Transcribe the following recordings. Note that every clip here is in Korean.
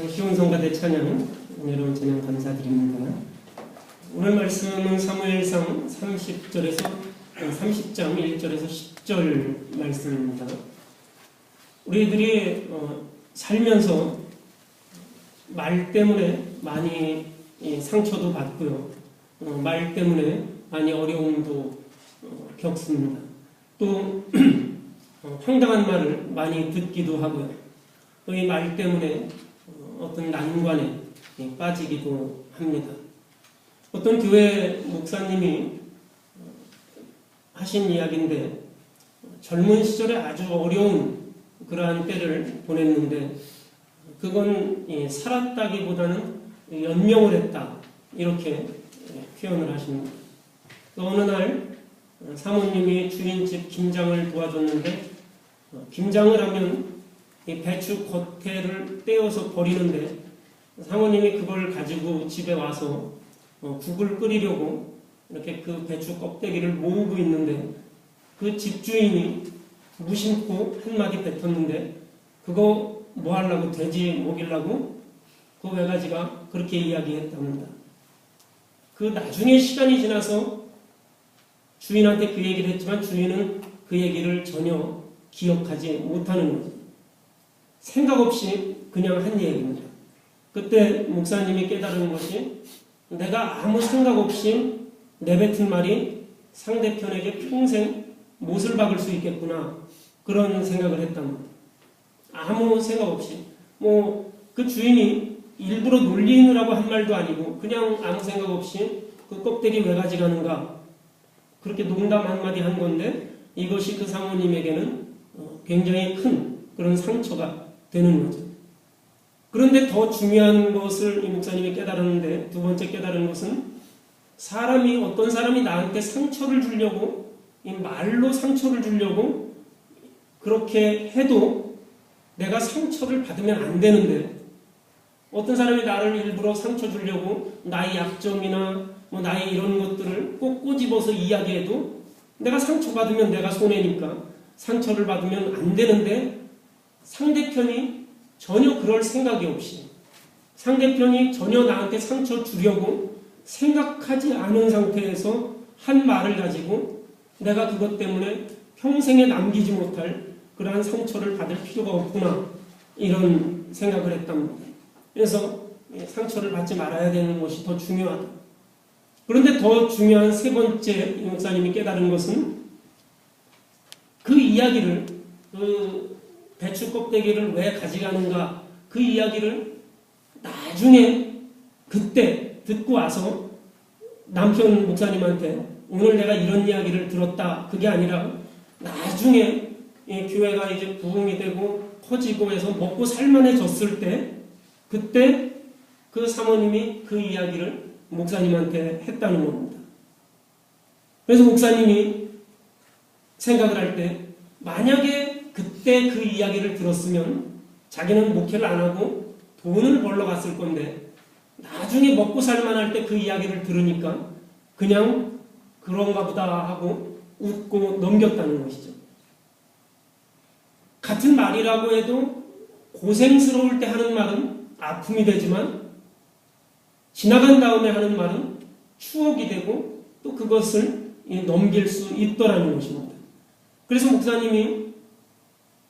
시온성가 대찬양 은혜로운 찬양 감사드립니다. 오늘 말씀은 사무엘상 30절에서 30장 1절에서 10절 말씀입니다. 우리들이 살면서 말 때문에 많이 상처도 받고요. 말 때문에 많이 어려움도 겪습니다. 또 황당한 말을 많이 듣기도 하고요. 또 이 말 때문에 어떤 난관에 빠지기도 합니다. 어떤 교회 목사님이 하신 이야기인데 젊은 시절에 아주 어려운 그러한 때를 보냈는데 그건 살았다기보다는 연명을 했다 이렇게 표현을 하십니다. 어느 날 사모님이 주인집 김장을 도와줬는데 김장을 하면 이 배추 겉에를 떼어서 버리는데 사모님이 그걸 가지고 집에 와서 국을 끓이려고 이렇게 그 배추 껍데기를 모으고 있는데 그 집주인이 무심코 한마디 뱉었는데 그거 뭐 하려고 돼지 먹이려고? 그 외가지가 그렇게 이야기했답니다. 그 나중에 시간이 지나서 주인한테 그 얘기를 했지만 주인은 그 얘기를 전혀 기억하지 못하는 거죠. 생각 없이 그냥 한 얘기입니다. 그때 목사님이 깨달은 것이 내가 아무 생각 없이 내뱉은 말이 상대편에게 평생 못을 박을 수 있겠구나 그런 생각을 했답니다. 아무 생각 없이 그 주인이 일부러 놀리느라고 한 말도 아니고 그냥 아무 생각 없이 그 껍데기 왜 가져가는가 그렇게 농담 한마디 한 건데 이것이 그 사모님에게는 굉장히 큰 그런 상처가 되는 거죠. 그런데 더 중요한 것을 이 목사님이 깨달았는데 두 번째 깨달은 것은 어떤 사람이 나한테 상처를 주려고 이 말로 상처를 주려고 그렇게 해도 내가 상처를 받으면 안 되는데 어떤 사람이 나를 일부러 상처 주려고 나의 약점이나 나의 이런 것들을 꼭 꼬집어서 이야기해도 내가 상처받으면 내가 손해니까 상처를 받으면 안 되는데 상대편이 전혀 그럴 생각이 없이 상대편이 전혀 나한테 상처 주려고 생각하지 않은 상태에서 한 말을 가지고 내가 그것 때문에 평생에 남기지 못할 그러한 상처를 받을 필요가 없구나 이런 생각을 했답니다. 그래서 상처를 받지 말아야 되는 것이 더 중요하다. 그런데 더 중요한 세 번째 목사님이 깨달은 것은 그 이야기를 배추 껍데기를 왜 가져가는가 그 이야기를 나중에 그때 듣고 와서 남편 목사님한테 오늘 내가 이런 이야기를 들었다 그게 아니라 나중에 교회가 이제 부흥이 되고 커지고 해서 먹고 살만해졌을 때 그때 그 사모님이 그 이야기를 목사님한테 했다는 겁니다. 그래서 목사님이 생각을 할 때 만약에 그때 그 이야기를 들었으면 자기는 목회를 안 하고 돈을 벌러 갔을 건데 나중에 먹고 살만할 때 그 이야기를 들으니까 그냥 그런가 보다 하고 웃고 넘겼다는 것이죠. 같은 말이라고 해도 고생스러울 때 하는 말은 아픔이 되지만 지나간 다음에 하는 말은 추억이 되고 또 그것을 넘길 수 있더라는 것입니다. 그래서 목사님이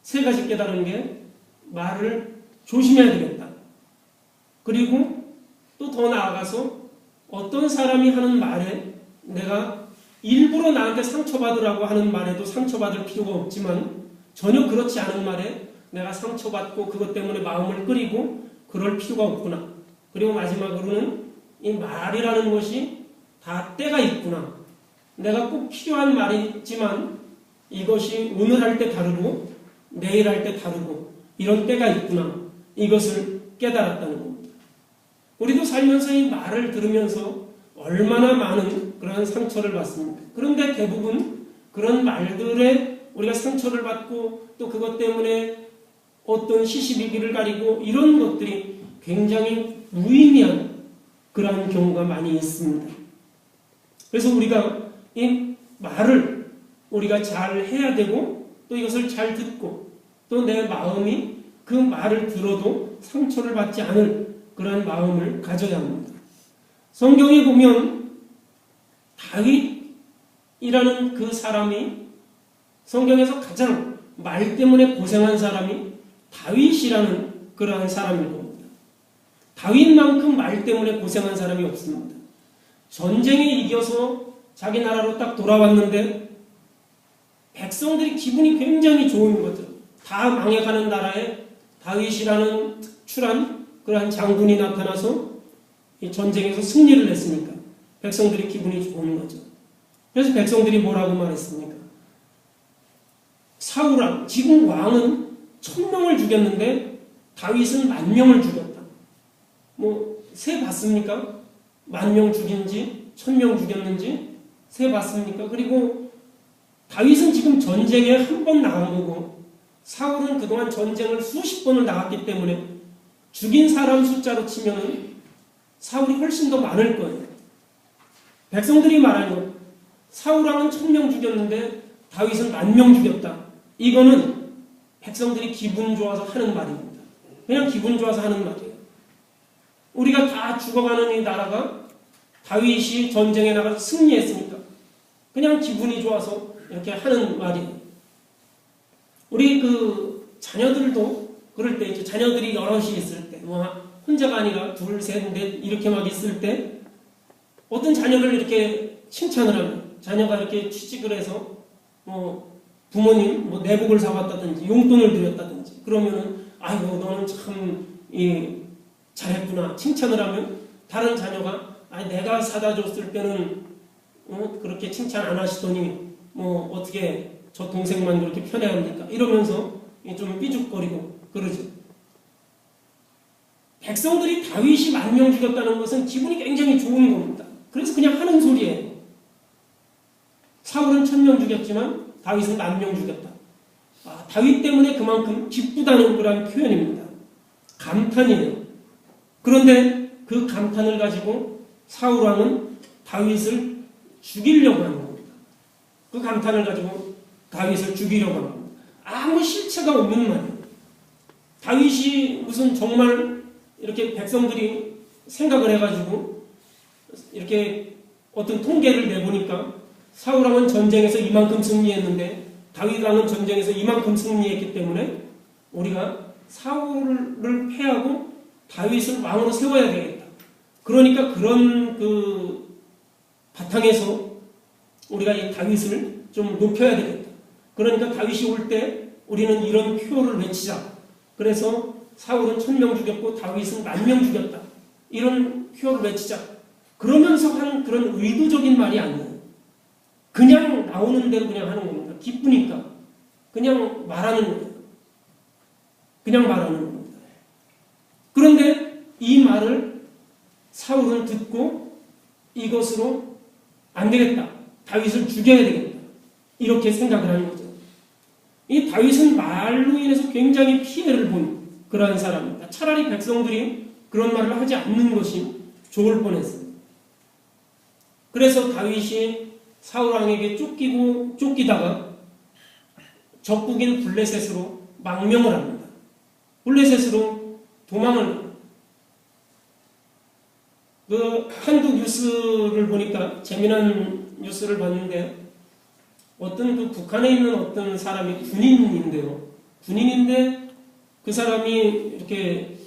세 가지 깨달은 게 말을 조심해야 되겠다. 그리고 또 더 나아가서 어떤 사람이 하는 말에 내가 일부러 나한테 상처받으라고 하는 말에도 상처받을 필요가 없지만 전혀 그렇지 않은 말에 내가 상처받고 그것 때문에 마음을 끓이고 그럴 필요가 없구나. 그리고 마지막으로는 이 말이라는 것이 다 때가 있구나. 내가 꼭 필요한 말이지만 이것이 오늘 할 때 다르고 내일 할 때 다르고 이런 때가 있구나. 이것을 깨달았다는 겁니다. 우리도 살면서 이 말을 들으면서 얼마나 많은 그런 상처를 받습니까? 그런데 대부분 그런 말들에 우리가 상처를 받고 또 그것 때문에 어떤 시시비비를 가리고 이런 것들이 굉장히 무의미한 그러한 경우가 많이 있습니다. 그래서 우리가 이 말을 우리가 잘 해야 되고 또 이것을 잘 듣고 또 내 마음이 그 말을 들어도 상처를 받지 않을 그러한 마음을 가져야 합니다. 성경에 보면 다윗이라는 그 사람이 성경에서 가장 말 때문에 고생한 사람이 다윗이라는 그러한 사람일 겁니다. 다윗만큼 말 때문에 고생한 사람이 없습니다. 전쟁에 이겨서 자기 나라로 딱 돌아왔는데 백성들이 기분이 굉장히 좋은 거죠. 다 망해가는 나라에 다윗이라는 특출한 그러한 장군이 나타나서 이 전쟁에서 승리를 했으니까 백성들이 기분이 좋은 거죠. 그래서 백성들이 뭐라고 말했습니까? 사울아, 지금 왕은 1000명을 죽였는데 다윗은 10,000명을 죽였다. 세 봤습니까? 10,000명 죽인지 1000명 죽였는지 세 봤습니까? 그리고 다윗은 지금 전쟁에 한 번 나간 거고 사울은 그동안 전쟁을 수십 번을 나갔기 때문에 죽인 사람 숫자로 치면은 사울이 훨씬 더 많을 거예요. 백성들이 말하는 사울왕은 1000명 죽였는데 다윗은 10,000명 죽였다. 이거는 백성들이 기분 좋아서 하는 말입니다. 그냥 기분 좋아서 하는 말이에요. 우리가 다 죽어가는 이 나라가 다윗이 전쟁에 나가서 승리했으니까 그냥 기분이 좋아서 이렇게 하는 말이에요. 우리 그 자녀들도 그럴 때 이제 자녀들이 여럿이 있을 때 혼자가 아니라 둘, 셋, 넷 이렇게 막 있을 때 어떤 자녀를 이렇게 칭찬을 하면 자녀가 이렇게 취직을 해서 부모님 내복을 사왔다든지 용돈을 드렸다든지 그러면은 아이고 너는 참 잘했구나 칭찬을 하면 다른 자녀가 내가 사다 줬을 때는 그렇게 칭찬 안 하시더니 어떻게 저 동생만 그렇게 편애합니까? 이러면서 좀 삐죽거리고 그러죠. 백성들이 다윗이 10,000명 죽였다는 것은 기분이 굉장히 좋은 겁니다. 그래서 그냥 하는 소리예요. 사울은 1000명 죽였지만 다윗은 10,000명 죽였다. 다윗 때문에 그만큼 기쁘다는 그런 표현입니다. 감탄이에요. 그런데 그 감탄을 가지고 사울왕은 다윗을 죽이려고 하는 겁니다. 그 감탄을 가지고 다윗을 죽이려고 하는 겁니다. 아무 실체가 없는 말이에요. 다윗이 무슨 정말 이렇게 백성들이 생각을 해가지고 이렇게 어떤 통계를 내보니까 사울왕은 전쟁에서 이만큼 승리했는데 다윗왕은 전쟁에서 이만큼 승리했기 때문에 우리가 사울을 패하고 다윗을 왕으로 세워야 되겠다. 그러니까 그런 그 바탕에서 우리가 이 다윗을 좀 높여야 되겠다. 그러니까 다윗이 올 때 우리는 이런 표를 외치자. 그래서 사울은 1000명 죽였고 다윗은 10,000명 죽였다. 이런 표를 외치자. 그러면서 한 그런 의도적인 말이 아니에요. 그냥 나오는 대로 그냥 하는 겁니다. 기쁘니까. 그냥 말하는 거예요. 그냥 말하는 겁니다. 그런데 이 말을 사울은 듣고 이것으로 안 되겠다. 다윗을 죽여야 되겠다. 이렇게 생각을 하는 거죠. 이 다윗은 말로 인해서 굉장히 피해를 본 그러한 사람입니다. 차라리 백성들이 그런 말을 하지 않는 것이 좋을 뻔했어요. 그래서 다윗이 사울왕에게 쫓기다가 적국인 블레셋으로 망명을 합니다. 블레셋으로 도망을 합니다. 한국 뉴스를 보니까 재미난 뉴스를 봤는데 어떤 그 북한에 있는 어떤 사람이 군인인데 그 사람이 이렇게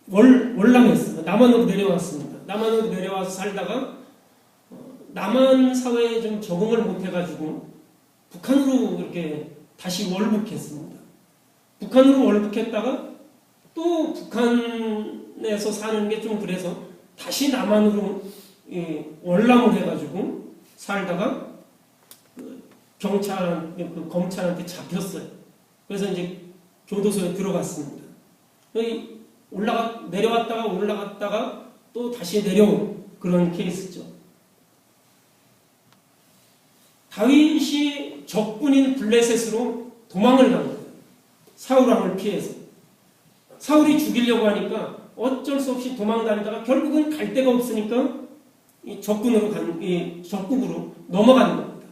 월남했어요. 남한으로 내려왔습니다. 남한으로 내려와서 살다가 남한 사회에 좀 적응을 못해가지고 북한으로 이렇게 다시 월북했습니다. 북한으로 월북했다가 또 북한에서 사는 게 좀 그래서 다시 남한으로 월남을 해가지고 살다가 검찰한테 잡혔어요. 그래서 이제 교도소에 들어갔습니다. 내려왔다가 올라갔다가 또 다시 내려온 그런 케이스죠. 다윗이 적군인 블레셋으로 도망을 간 거예요. 사울왕을 피해서. 사울이 죽이려고 하니까 어쩔 수 없이 도망다니다가 결국은 갈 데가 없으니까 적국으로 넘어가는 겁니다.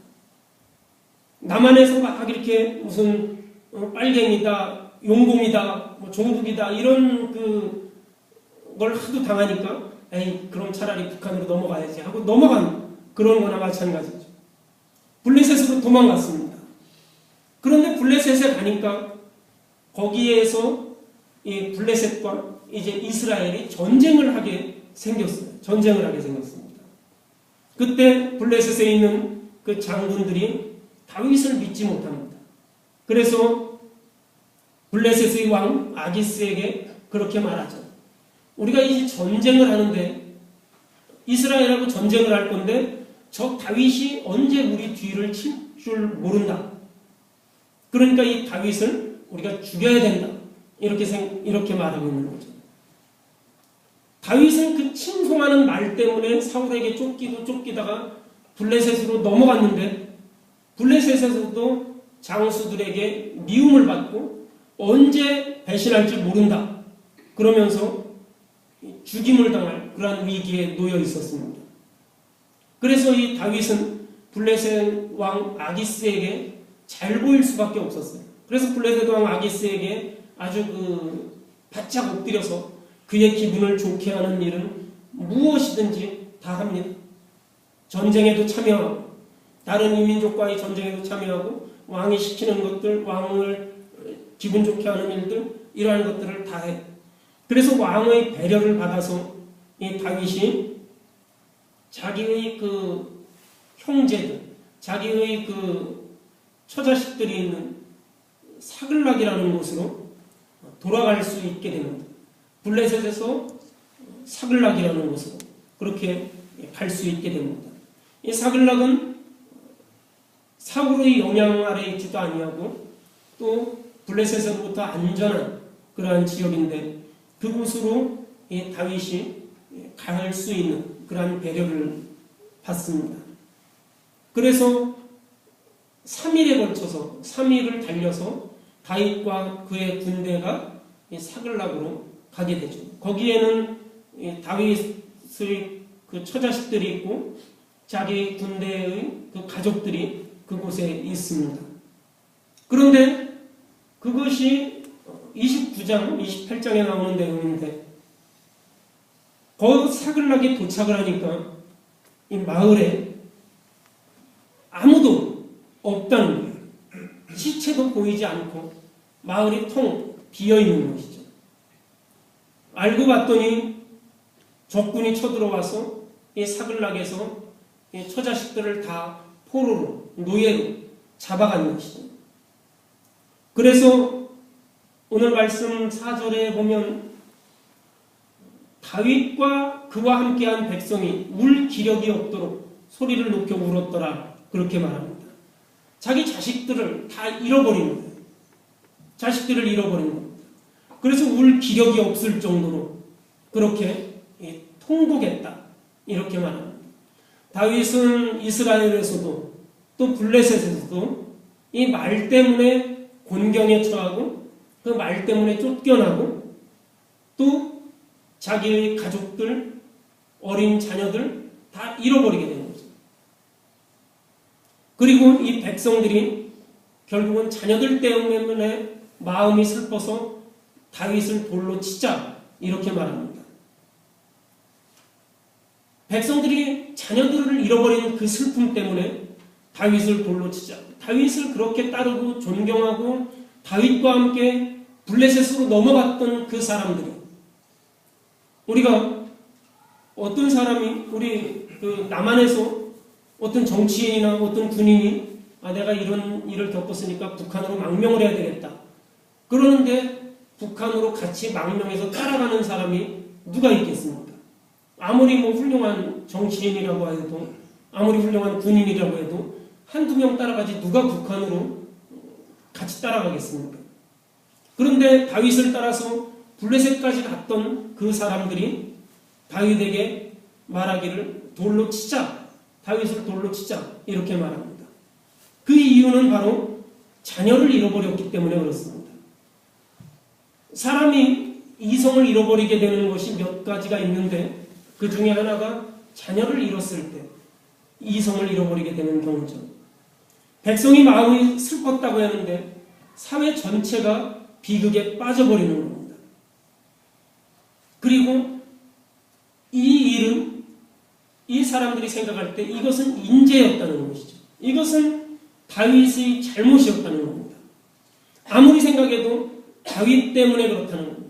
남한에서 막 이렇게 무슨 빨갱이다, 용공이다, 뭐 종북이다 이런 걸 하도 당하니까 에이 그럼 차라리 북한으로 넘어가야지 하고 넘어간 그런 거나 마찬가지죠. 블레셋으로 도망갔습니다. 그런데 블레셋에 가니까 거기에서 이 블레셋과 이제 이스라엘이 전쟁을 하게 생겼어요. 전쟁을 하게 생겼습니다. 그때 블레셋에 있는 그 장군들이 다윗을 믿지 못합니다. 그래서 블레셋의 왕 아기스에게 그렇게 말하죠. 우리가 이제 전쟁을 하는데 이스라엘하고 전쟁을 할 건데 저 다윗이 언제 우리 뒤를 칠 줄 모른다. 그러니까 이 다윗을 우리가 죽여야 된다. 이렇게 말하고 있는 거죠. 다윗은 그 칭송하는 말 때문에 사울에게 쫓기다가 블레셋으로 넘어갔는데 블레셋에서도 장수들에게 미움을 받고 언제 배신할지 모른다. 그러면서 죽임을 당할 그러한 위기에 놓여 있었습니다. 그래서 이 다윗은 블레셋 왕 아기스에게 잘 보일 수밖에 없었어요. 그래서 블레셋 왕 아기스에게 아주 바짝 엎드려서 그의 기분을 좋게 하는 일은 무엇이든지 다 합니다. 전쟁에도 참여하고 다른 이민족과의 전쟁에도 참여하고 왕이 시키는 것들, 왕을 기분 좋게 하는 일들 이러한 것들을 다 해요. 그래서 왕의 배려를 받아서 이 다윗이 자기의 형제들, 자기의 처자식들이 있는 사글락이라는 곳으로 돌아갈 수 있게 됩니다. 블레셋에서 사글락이라는 곳으로 그렇게 갈 수 있게 됩니다. 이 사글락은 사울의 영향 아래에 있지도 아니하고 또 블레셋으로부터 안전한 그러한 지역인데 그곳으로 이 다윗이 갈 수 있는 그러한 배려를 받습니다. 그래서 3일에 걸쳐서 3일을 달려서 다윗과 그의 군대가 사글락으로 가게 되죠. 거기에는 다윗의 그 처자식들이 있고 자기 군대의 그 가족들이 그곳에 있습니다. 그런데 그것이 29장, 28장에 나오는 내용인데 그 사글락에 도착을 하니까 이 마을에 아무도 없다는 거예요. 시체도 보이지 않고 마을이 텅 비어있는 것이죠. 알고 봤더니 적군이 쳐들어와서 이 사글락에서 이 처자식들을 다 포로로, 노예로 잡아간 것이죠. 그래서 오늘 말씀 4절에 보면 다윗과 그와 함께한 백성이 울 기력이 없도록 소리를 높여 울었더라. 그렇게 말합니다. 자기 자식들을 다 잃어버린 거예요. 자식들을 잃어버린 겁니다. 그래서 울 기력이 없을 정도로 그렇게 통곡했다. 이렇게 말합니다. 다윗은 이스라엘에서도 또 블레셋에서도 이 말 때문에 곤경에 처하고 그 말 때문에 쫓겨나고 또 자기의 가족들, 어린 자녀들 다 잃어버리게 되는 거죠. 그리고 이 백성들이 결국은 자녀들 때문에 마음이 슬퍼서 다윗을 돌로 치자 이렇게 말합니다. 백성들이 자녀들을 잃어버린 그 슬픔 때문에 다윗을 돌로 치자. 다윗을 그렇게 따르고 존경하고 다윗과 함께 블레셋으로 넘어갔던 그 사람들이 우리가 어떤 사람이 우리 남한에서 어떤 정치인이나 어떤 군인이 내가 이런 일을 겪었으니까 북한으로 망명을 해야 되겠다. 그러는데 북한으로 같이 망명해서 따라가는 사람이 누가 있겠습니까? 아무리 훌륭한 정치인이라고 해도 아무리 훌륭한 군인이라고 해도 한두 명 따라가지 누가 북한으로 같이 따라가겠습니까? 그런데 다윗을 따라서 블레셋까지 갔던 그 사람들이 다윗에게 말하기를 돌로 치자. 다윗을 돌로 치자. 이렇게 말합니다. 그 이유는 바로 자녀를 잃어버렸기 때문에 그렇습니다. 사람이 이성을 잃어버리게 되는 것이 몇 가지가 있는데 그 중에 하나가 자녀를 잃었을 때 이성을 잃어버리게 되는 경우죠. 백성이 마음이 슬펐다고 하는데 사회 전체가 비극에 빠져버리는 겁니다. 그리고 이 일은 이 사람들이 생각할 때 이것은 인재였다는 것이죠. 이것은 다윗의 잘못이었다는 겁니다. 아무리 생각해도 다윗 때문에 그렇다는 겁니다.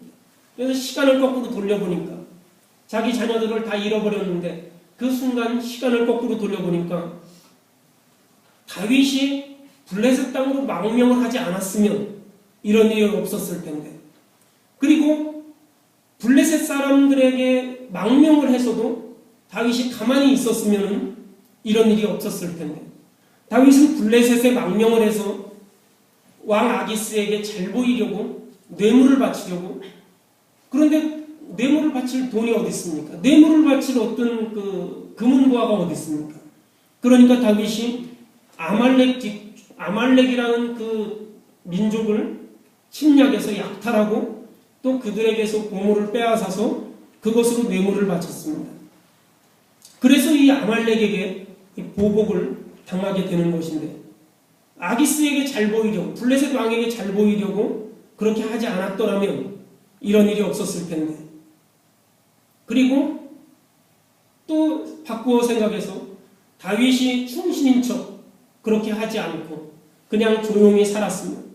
그래서 시간을 거꾸로 돌려보니까 자기 자녀들을 다 잃어버렸는데 그 순간 시간을 거꾸로 돌려보니까 다윗이 블레셋 땅으로 망명을 하지 않았으면 이런 일이 없었을 텐데, 그리고 블레셋 사람들에게 망명을 해서도 다윗이 가만히 있었으면 이런 일이 없었을 텐데, 다윗은 블레셋에 망명을 해서 왕 아기스에게 잘 보이려고 뇌물을 바치려고, 그런데 뇌물을 바칠 돈이 어디 있습니까? 뇌물을 바칠 어떤 그 금은보화가 어디 있습니까? 그러니까 다윗이 아말렉이라는 그 민족을 침략해서 약탈하고 또 그들에게서 보물을 빼앗아서 그것으로 뇌물을 바쳤습니다. 그래서 이 아말렉에게 보복을 당하게 되는 것인데, 아기스에게 잘 보이려고, 블레셋 왕에게 잘 보이려고 그렇게 하지 않았더라면 이런 일이 없었을 텐데, 그리고 또 바꾸어 생각해서 다윗이 충신인 척 그렇게 하지 않고 그냥 조용히 살았으면,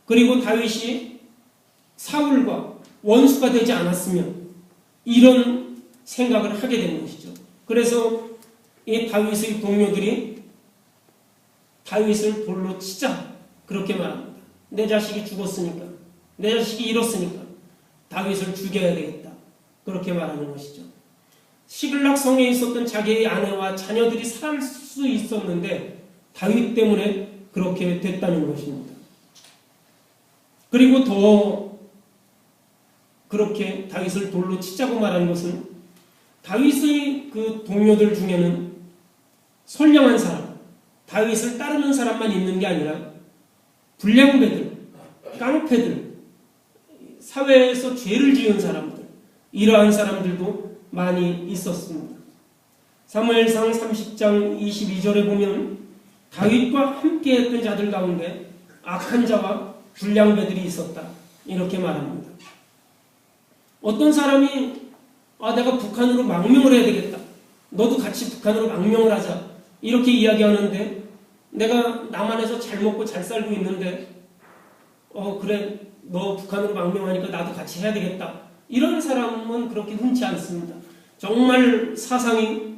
그리고 다윗이 사울과 원수가 되지 않았으면 이런 생각을 하게 된 것이죠. 그래서 이 다윗의 동료들이 다윗을 돌로 치자 그렇게 말합니다. 내 자식이 죽었으니까, 내 자식이 잃었으니까 다윗을 죽여야 되겠다 그렇게 말하는 것이죠. 시글락 성에 있었던 자기의 아내와 자녀들이 살 수 있었는데 다윗 때문에 그렇게 됐다는 것입니다. 그리고 더 그렇게 다윗을 돌로 치자고 말한 것은 다윗의 그 동료들 중에는 선량한 사람, 다윗을 따르는 사람만 있는 게 아니라 불량배들, 깡패들, 사회에서 죄를 지은 사람들, 이러한 사람들도 많이 있었습니다. 사무엘상 30장 22절에 보면 다윗과 함께했던 자들 가운데 악한 자와 불량배들이 있었다 이렇게 말합니다. 어떤 사람이 내가 북한으로 망명을 해야 되겠다, 너도 같이 북한으로 망명을 하자 이렇게 이야기하는데, 내가 남한에서 잘 먹고 잘 살고 있는데 그래 너 북한으로 망명하니까 나도 같이 해야 되겠다, 이런 사람은 그렇게 흔치 않습니다. 정말 사상이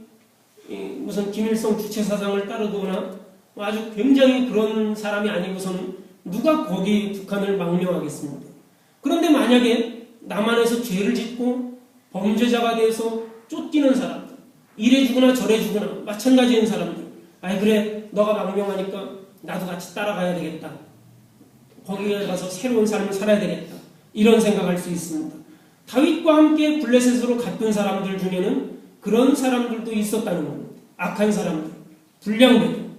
무슨 김일성 주체 사상을 따르거나 아주 굉장히 그런 사람이 아니고서는 누가 거기 북한을 망명하겠습니까? 그런데 만약에 남한에서 죄를 짓고 범죄자가 돼서 쫓기는 사람들, 이래 주거나 저래 주거나 마찬가지인 사람들, 그래 너가 망명하니까 나도 같이 따라가야 되겠다, 거기에 가서 새로운 삶을 살아야 되겠다, 이런 생각할 수 있습니다. 다윗과 함께 블레셋으로 갔던 사람들 중에는 그런 사람들도 있었다는 겁니다. 악한 사람들, 불량배들,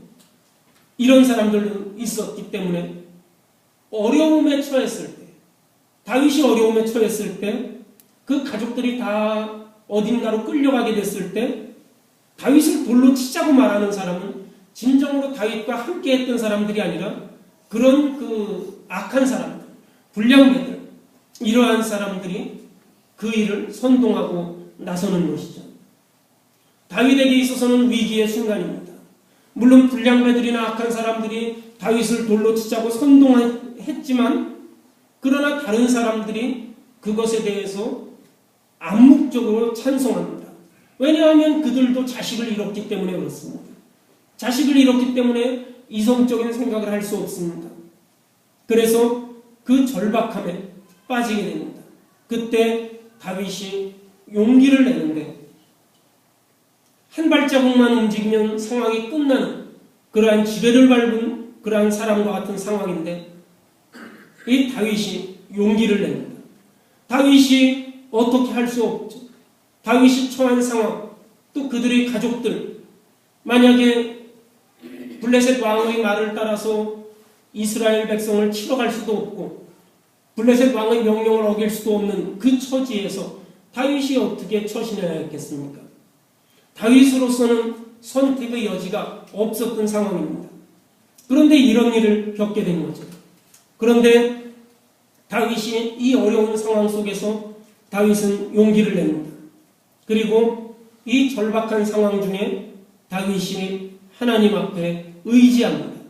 이런 사람들도 있었기 때문에 어려움에 처했을 때, 다윗이 어려움에 처했을 때, 그 가족들이 다 어딘가로 끌려가게 됐을 때 다윗을 돌로 치자고 말하는 사람은 진정으로 다윗과 함께 했던 사람들이 아니라 그런 그 악한 사람들, 불량배들, 이러한 사람들이 그 일을 선동하고 나서는 것이죠. 다윗에게 있어서는 위기의 순간입니다. 물론 불량배들이나 악한 사람들이 다윗을 돌로 치자고 선동했지만, 그러나 다른 사람들이 그것에 대해서 암묵적으로 찬송합니다. 왜냐하면 그들도 자식을 잃었기 때문에 그렇습니다. 자식을 잃었기 때문에 이성적인 생각을 할 수 없습니다. 그래서 그 절박함에 빠지게 됩니다. 그때 다윗이 용기를 내는데, 한 발자국만 움직이면 상황이 끝나는 그러한 지뢰를 밟은 그러한 사람과 같은 상황인데, 이 다윗이 용기를 냅니다. 다윗이 어떻게 할 수 없죠. 다윗이 처한 상황, 또 그들의 가족들, 만약에 블레셋 왕의 말을 따라서 이스라엘 백성을 치러 갈 수도 없고 블레셋 왕의 명령을 어길 수도 없는 그 처지에서 다윗이 어떻게 처신해야 했겠습니까? 다윗으로서는 선택의 여지가 없었던 상황입니다. 그런데 이런 일을 겪게 된 거죠. 그런데 다윗이 이 어려운 상황 속에서 다윗은 용기를 냅니다. 그리고 이 절박한 상황 중에 다윗이 하나님 앞에 의지합니다.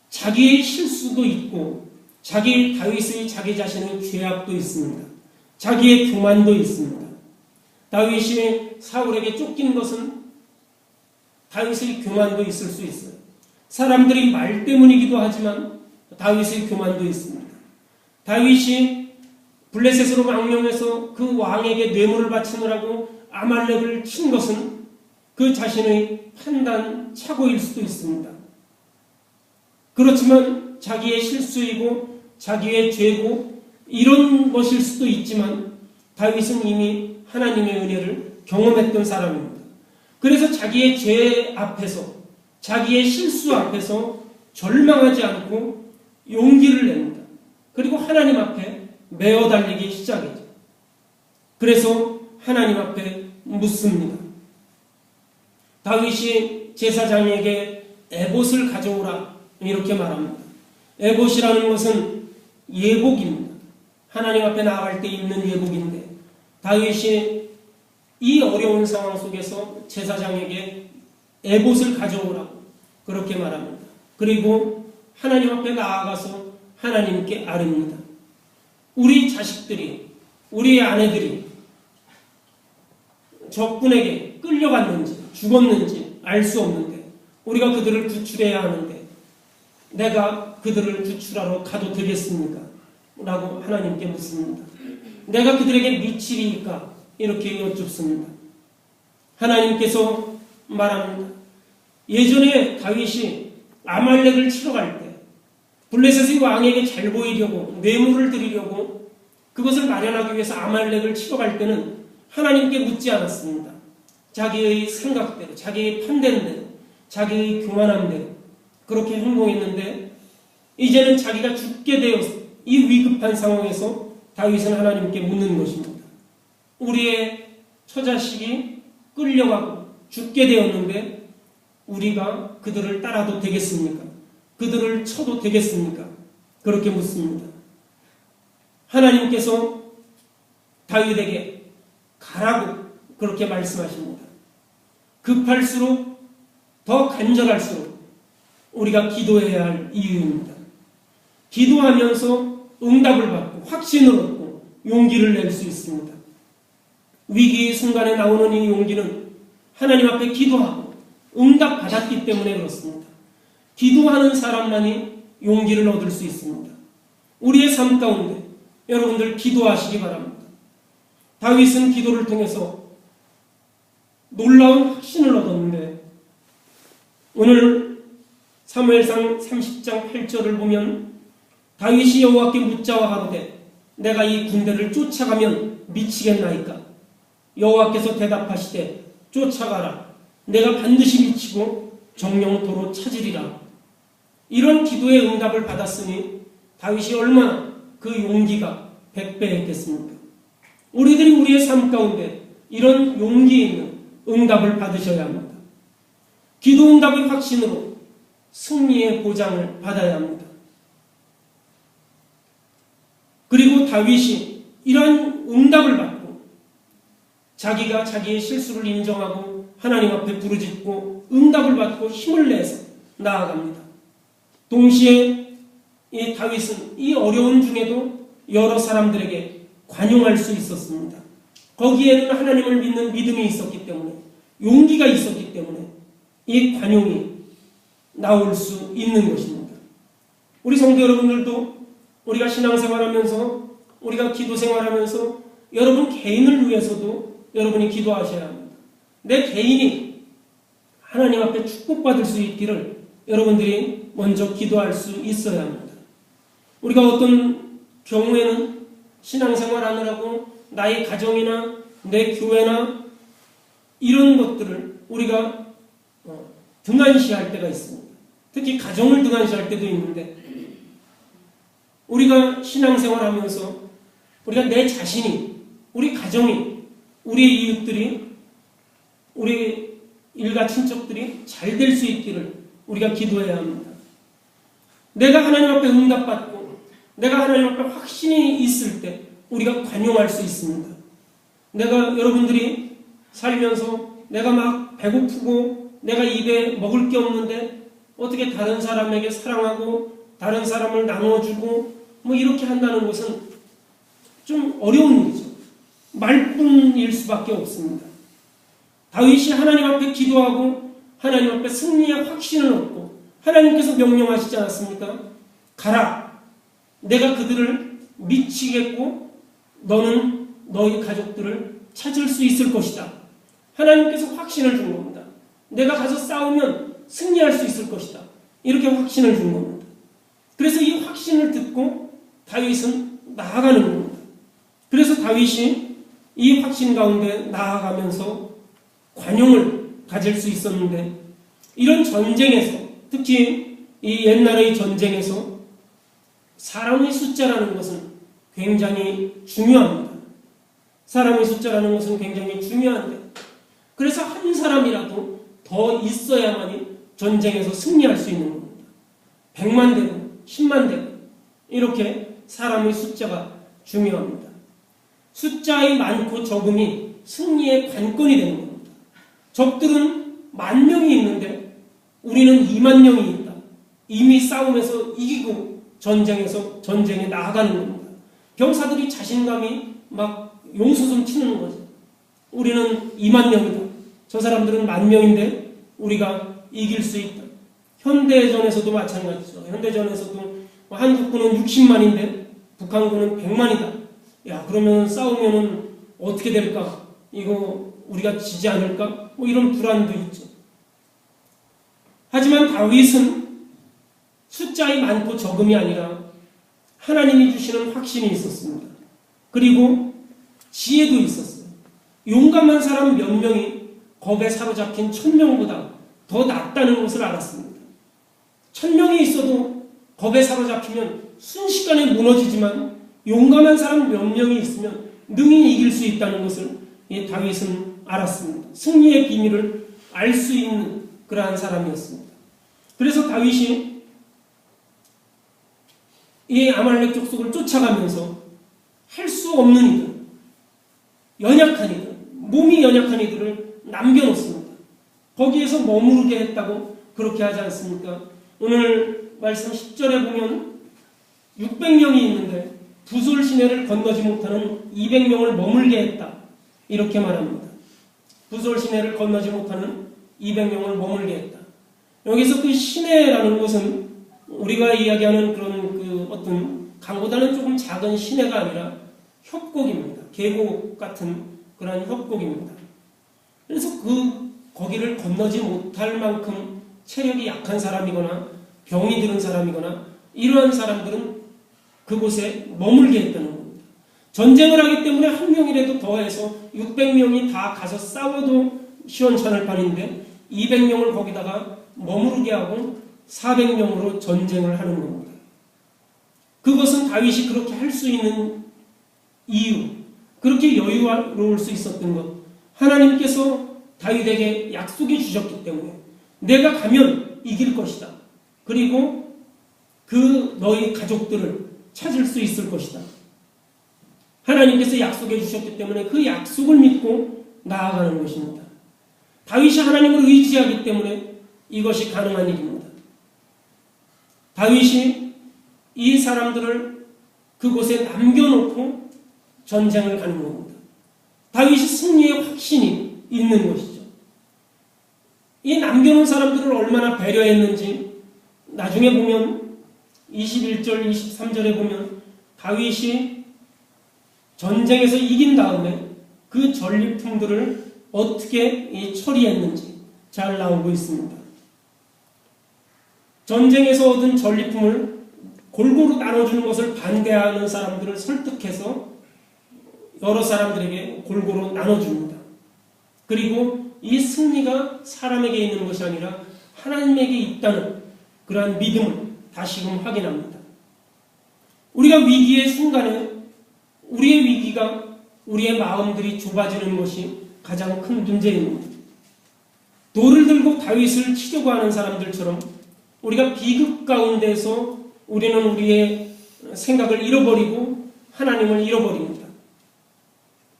자기의 실수도 있고 다윗의 자기 자신의 죄악도 있습니다. 자기의 교만도 있습니다. 다윗이 사울에게 쫓긴 것은 다윗의 교만도 있을 수 있어요. 사람들이 말 때문이기도 하지만 다윗의 교만도 있습니다. 다윗이 블레셋으로 망명해서 그 왕에게 뇌물을 바치느라고 아말렉을 친 것은 그 자신의 판단 착오일 수도 있습니다. 그렇지만 자기의 실수이고 자기의 죄고 이런 것일 수도 있지만 다윗은 이미 하나님의 은혜를 경험했던 사람입니다. 그래서 자기의 죄 앞에서 자기의 실수 앞에서 절망하지 않고 용기를 냅니다. 그리고 하나님 앞에 메어 달리기 시작이죠. 그래서 하나님 앞에 묻습니다. 다윗이 제사장에게 에봇을 가져오라 이렇게 말합니다. 에봇이라는 것은 예복입니다. 하나님 앞에 나아갈 때 입는 예복인데 다윗이 이 어려운 상황 속에서 제사장에게 에봇을 가져오라고 그렇게 말합니다. 그리고 하나님 앞에 나아가서 하나님께 아뢰입니다. 우리 자식들이, 우리 아내들이 적군에게 끌려갔는지 죽었는지 알 수 없는데 우리가 그들을 구출해야 하는데 내가 그들을 구출하러 가도 되겠습니까? 라고 하나님께 묻습니다. 내가 그들에게 미치리까? 이렇게 여쭙습니다. 하나님께서 말합니다. 예전에 다윗이 아말렉을 치러 갈 때 블레셋의 왕에게 잘 보이려고 뇌물을 드리려고 그것을 마련하기 위해서 아말렉을 치러 갈 때는 하나님께 묻지 않았습니다. 자기의 생각대로, 자기의 판단대로, 자기의 교만함대로 그렇게 행동했는데 이제는 자기가 죽게 되어서 이 위급한 상황에서 다윗은 하나님께 묻는 것입니다. 우리의 처자식이 끌려가고 죽게 되었는데 우리가 그들을 따라도 되겠습니까? 그들을 쳐도 되겠습니까? 그렇게 묻습니다. 하나님께서 다윗에게 가라고 그렇게 말씀하십니다. 급할수록 더 간절할수록 우리가 기도해야 할 이유입니다. 기도하면서 응답을 받고 확신을 얻고 용기를 낼 수 있습니다. 위기의 순간에 나오는 이 용기는 하나님 앞에 기도하고 응답 받았기 때문에 그렇습니다. 기도하는 사람만이 용기를 얻을 수 있습니다. 우리의 삶 가운데 여러분들 기도하시기 바랍니다. 다윗은 기도를 통해서 놀라운 확신을 얻었는데 오늘 사무엘상 30장 8절을 보면 다윗이 여호와께 묻자와 가로되 내가 이 군대를 쫓아가면 미치겠나이까? 여호와께서 대답하시되 쫓아가라. 내가 반드시 미치고 정령토로 찾으리라. 이런 기도의 응답을 받았으니 다윗이 얼마나 그 용기가 백배했겠습니까? 우리들이 우리의 삶 가운데 이런 용기 있는 응답을 받으셔야 합니다. 기도 응답의 확신으로 승리의 보장을 받아야 합니다. 그리고 다윗이 이런 응답을 받고 자기가 자기의 실수를 인정하고 하나님 앞에 부르짖고 응답을 받고 힘을 내서 나아갑니다. 동시에 이 다윗은 이 어려운 중에도 여러 사람들에게 관용할 수 있었습니다. 거기에는 하나님을 믿는 믿음이 있었기 때문에 용기가 있었기 때문에 이 관용이 나올 수 있는 것입니다. 우리 성도 여러분들도 우리가 신앙생활하면서 우리가 기도생활하면서 여러분 개인을 위해서도 여러분이 기도하셔야 합니다. 내 개인이 하나님 앞에 축복받을 수 있기를 여러분들이 먼저 기도할 수 있어야 합니다. 우리가 어떤 경우에는 신앙생활하느라고 나의 가정이나 내 교회나 이런 것들을 우리가 등한시할 때가 있습니다. 특히 가정을 등한시할 때도 있는데 우리가 신앙생활하면서 우리가 내 자신이, 우리 가정이, 우리의 이웃들이, 우리 일가 친척들이 잘 될 수 있기를 우리가 기도해야 합니다. 내가 하나님 앞에 응답받고 내가 하나님 앞에 확신이 있을 때 우리가 관용할 수 있습니다. 내가 여러분들이 살면서 내가 막 배고프고 내가 입에 먹을 게 없는데 어떻게 다른 사람에게 사랑하고 다른 사람을 나눠주고 뭐 이렇게 한다는 것은 좀 어려운 일이죠. 말뿐일 수밖에 없습니다. 다윗이 하나님 앞에 기도하고 하나님 앞에 승리의 확신을 얻고 하나님께서 명령하시지 않았습니까? 가라. 내가 그들을 미치겠고 너는 너희 가족들을 찾을 수 있을 것이다. 하나님께서 확신을 준 겁니다. 내가 가서 싸우면 승리할 수 있을 것이다. 이렇게 확신을 준 겁니다. 그래서 이 확신을 듣고 다윗은 나아가는 겁니다. 그래서 다윗이 이 확신 가운데 나아가면서 관용을 가질 수 있었는데 이런 전쟁에서 특히 이 옛날의 전쟁에서 사람의 숫자라는 것은 굉장히 중요합니다. 사람의 숫자라는 것은 굉장히 중요한데 그래서 한 사람이라도 더 있어야만이 전쟁에서 승리할 수 있는 겁니다. 100만 대군, 10만 대군 이렇게 사람의 숫자가 중요합니다. 숫자의 많고 적음이 승리의 관건이 되는 겁니다. 적들은 10,000명이 있는데 우리는 20,000명이 있다. 이미 싸움에서 이기고 전쟁에 나아가는 겁니다. 병사들이 자신감이 막 용수좀 치는 거죠. 우리는 20,000명이다. 저 사람들은 10,000명인데 우리가 이길 수 있다. 현대전에서도 마찬가지죠. 현대전에서도 한국군은 60만인데 북한군은 100만이다. 야, 그러면 싸우면은 어떻게 될까? 이거 우리가 지지 않을까? 뭐 이런 불안도 있죠. 하지만 다윗은 숫자의 많고 적음이 아니라 하나님이 주시는 확신이 있었습니다. 그리고 지혜도 있었어요. 용감한 사람 몇 명이 겁에 사로잡힌 1000명보다 더 낫다는 것을 알았습니다. 1000명이 있어도 겁에 사로잡히면 순식간에 무너지지만 용감한 사람 몇 명이 있으면 능히 이길 수 있다는 것을 다윗은 알았습니다. 승리의 비밀을 알 수 있는 그러한 사람이었습니다. 그래서 다윗이 이 아말렉 족속을 쫓아가면서 할 수 없는 이들, 연약한 이들, 몸이 연약한 이들을 남겨놓습니다. 거기에서 머무르게 했다고 그렇게 하지 않습니까? 오늘 말씀 10절에 보면 600명이 있는데 부솔 시내를 건너지 못하는 200명을 머물게 했다. 이렇게 말합니다. 부솔 시내를 건너지 못하는 200명을 머물게 했다. 여기서 그 시내라는 것은 우리가 이야기하는 그런 그 어떤 강보다는 조금 작은 시내가 아니라 협곡입니다. 계곡 같은 그런 협곡입니다. 그래서 거기를 건너지 못할 만큼 체력이 약한 사람이거나 병이 드는 사람이거나 이러한 사람들은 그곳에 머물게 했다는 겁니다. 전쟁을 하기 때문에 한 명이라도 더해서 600명이 다 가서 싸워도 시원찮을 판인데 200명을 거기다가 머무르게 하고 400명으로 전쟁을 하는 겁니다. 그것은 다윗이 그렇게 할 수 있는 이유, 그렇게 여유로울 수 있었던 것, 하나님께서 다윗에게 약속해 주셨기 때문에 내가 가면 이길 것이다. 그리고 그 너희 가족들을 찾을 수 있을 것이다. 하나님께서 약속해 주셨기 때문에 그 약속을 믿고 나아가는 것입니다. 다윗이 하나님을 의지하기 때문에 이것이 가능한 일입니다. 다윗이 이 사람들을 그곳에 남겨놓고 전쟁을 가는 겁니다. 다윗이 승리의 확신이 있는 것이죠. 이 남겨놓은 사람들을 얼마나 배려했는지 나중에 보면 21절, 23절에 보면 다윗이 전쟁에서 이긴 다음에 그 전리품들을 어떻게 처리했는지 잘 나오고 있습니다. 전쟁에서 얻은 전리품을 골고루 나눠주는 것을 반대하는 사람들을 설득해서 여러 사람들에게 골고루 나눠줍니다. 그리고 이 승리가 사람에게 있는 것이 아니라 하나님에게 있다는 그러한 믿음을 다시금 확인합니다. 우리가 위기의 순간에 우리의 위기가 우리의 마음들이 좁아지는 것이 가장 큰 문제입니다. 돌을 들고 다윗을 치려고 하는 사람들처럼 우리가 비극 가운데서 우리는 우리의 생각을 잃어버리고 하나님을 잃어버립니다.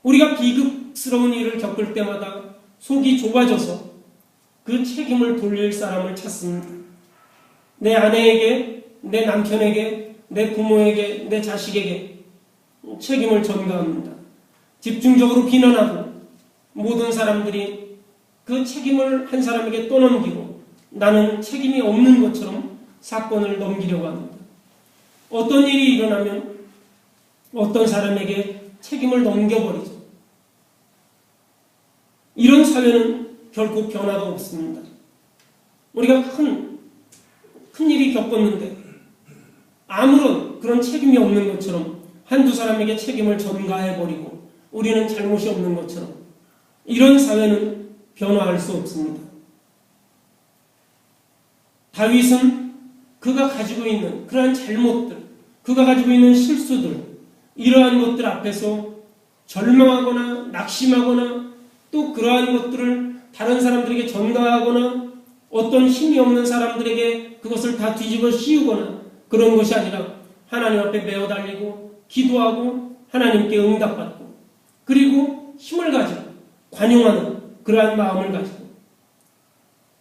우리가 비극스러운 일을 겪을 때마다 속이 좁아져서 그 책임을 돌릴 사람을 찾습니다. 내 아내에게, 내 남편에게, 내 부모에게, 내 자식에게 책임을 전가합니다. 집중적으로 비난하고 모든 사람들이 그 책임을 한 사람에게 떠넘기고 나는 책임이 없는 것처럼 사건을 넘기려고 합니다. 어떤 일이 일어나면 어떤 사람에게 책임을 넘겨버리죠. 이런 사회는 결코 변화가 없습니다. 우리가 큰 일이 겪었는데 아무런 그런 책임이 없는 것처럼 한두 사람에게 책임을 전가해버리고 우리는 잘못이 없는 것처럼 이런 사회는 변화할 수 없습니다. 다윗은 그가 가지고 있는 그러한 잘못들, 그가 가지고 있는 실수들, 이러한 것들 앞에서 절망하거나 낙심하거나 또 그러한 것들을 다른 사람들에게 전가하거나 어떤 힘이 없는 사람들에게 그것을 다 뒤집어 씌우거나 그런 것이 아니라 하나님 앞에 메어 달리고 기도하고 하나님께 응답받고 그리고 힘을 가지고 관용하는 그러한 마음을 가지고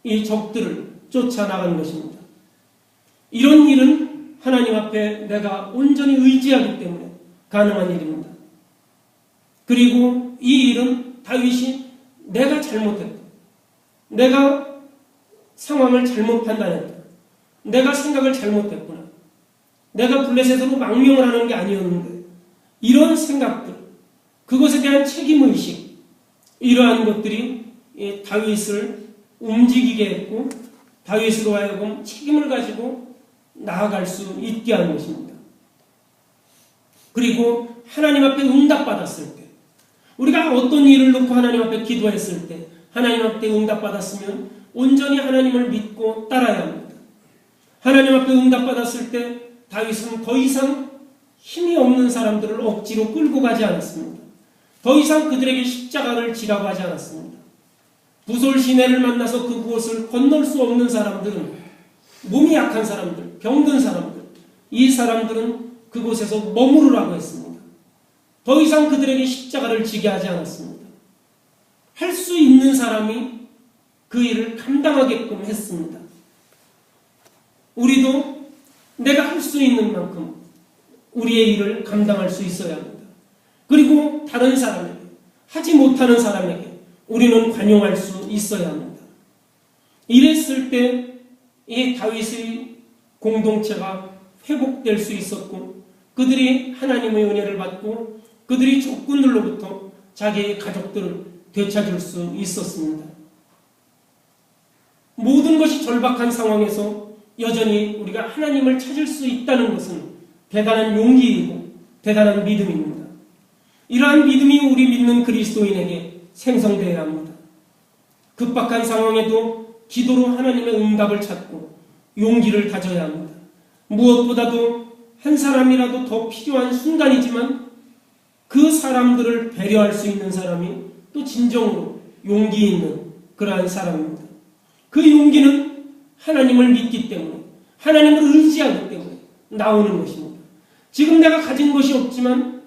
이 적들을 쫓아나가는 것입니다. 이런 일은 하나님 앞에 내가 온전히 의지하기 때문에 가능한 일입니다. 그리고 이 일은 다윗이 내가 잘못했다. 내가 상황을 잘못 판단했다. 내가 생각을 잘못했구나. 내가 블레셋으로 망명을 하는 게 아니었는데 이런 생각들, 그것에 대한 책임의식, 이러한 것들이 다윗을 움직이게 했고 다윗으로 하여금 책임을 가지고 나아갈 수 있게 하는 것입니다. 그리고 하나님 앞에 응답받았을 때 우리가 어떤 일을 놓고 하나님 앞에 기도했을 때 하나님 앞에 응답받았으면 온전히 하나님을 믿고 따라야 합니다. 하나님 앞에 응답받았을 때 다윗은 더 이상 힘이 없는 사람들을 억지로 끌고 가지 않았습니다. 더 이상 그들에게 십자가를 지라고 하지 않았습니다. 부솔 시내를 만나서 그곳을 건널 수 없는 사람들은 몸이 약한 사람들, 병든 사람들, 이 사람들은 그곳에서 머무르라고 했습니다. 더 이상 그들에게 십자가를 지게 하지 않았습니다. 할 수 있는 사람이 그 일을 감당하게끔 했습니다. 우리도 내가 할 수 있는 만큼 우리의 일을 감당할 수 있어야 합니다. 그리고 다른 사람에게, 하지 못하는 사람에게 우리는 관용할 수 있어야 합니다. 이랬을 때 이 다윗의 공동체가 회복될 수 있었고 그들이 하나님의 은혜를 받고 그들이 적군들로부터 자기의 가족들을 되찾을 수 있었습니다. 모든 것이 절박한 상황에서 여전히 우리가 하나님을 찾을 수 있다는 것은 대단한 용기이고 대단한 믿음입니다. 이러한 믿음이 우리 믿는 그리스도인에게 생성되어야 합니다. 급박한 상황에도 기도로 하나님의 응답을 찾고 용기를 가져야 합니다. 무엇보다도 한 사람이라도 더 필요한 순간이지만 그 사람들을 배려할 수 있는 사람이 또 진정으로 용기 있는 그러한 사람입니다. 그 용기는 하나님을 믿기 때문에 하나님을 의지하기 때문에 나오는 것입니다. 지금 내가 가진 것이 없지만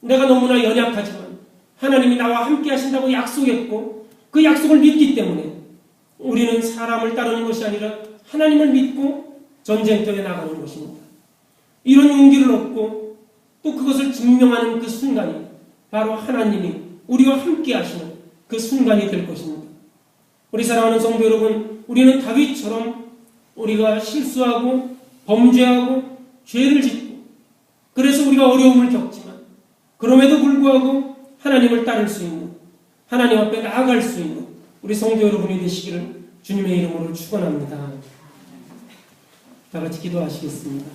내가 너무나 연약하지만 하나님이 나와 함께 하신다고 약속했고 그 약속을 믿기 때문에 우리는 사람을 따르는 것이 아니라 하나님을 믿고 전쟁터에 나가는 것입니다. 이런 용기를 얻고 또 그것을 증명하는 그 순간이 바로 하나님이 우리와 함께 하시는 그 순간이 될 것입니다. 우리 사랑하는 성도 여러분, 우리는 다윗처럼 우리가 실수하고 범죄하고 죄를 짓고 그래서 우리가 어려움을 겪지만 그럼에도 불구하고 하나님을 따를 수 있는, 하나님 앞에 나아갈 수 있는 우리 성도 여러분이 되시기를 주님의 이름으로 축원합니다. 다 같이 기도하시겠습니다.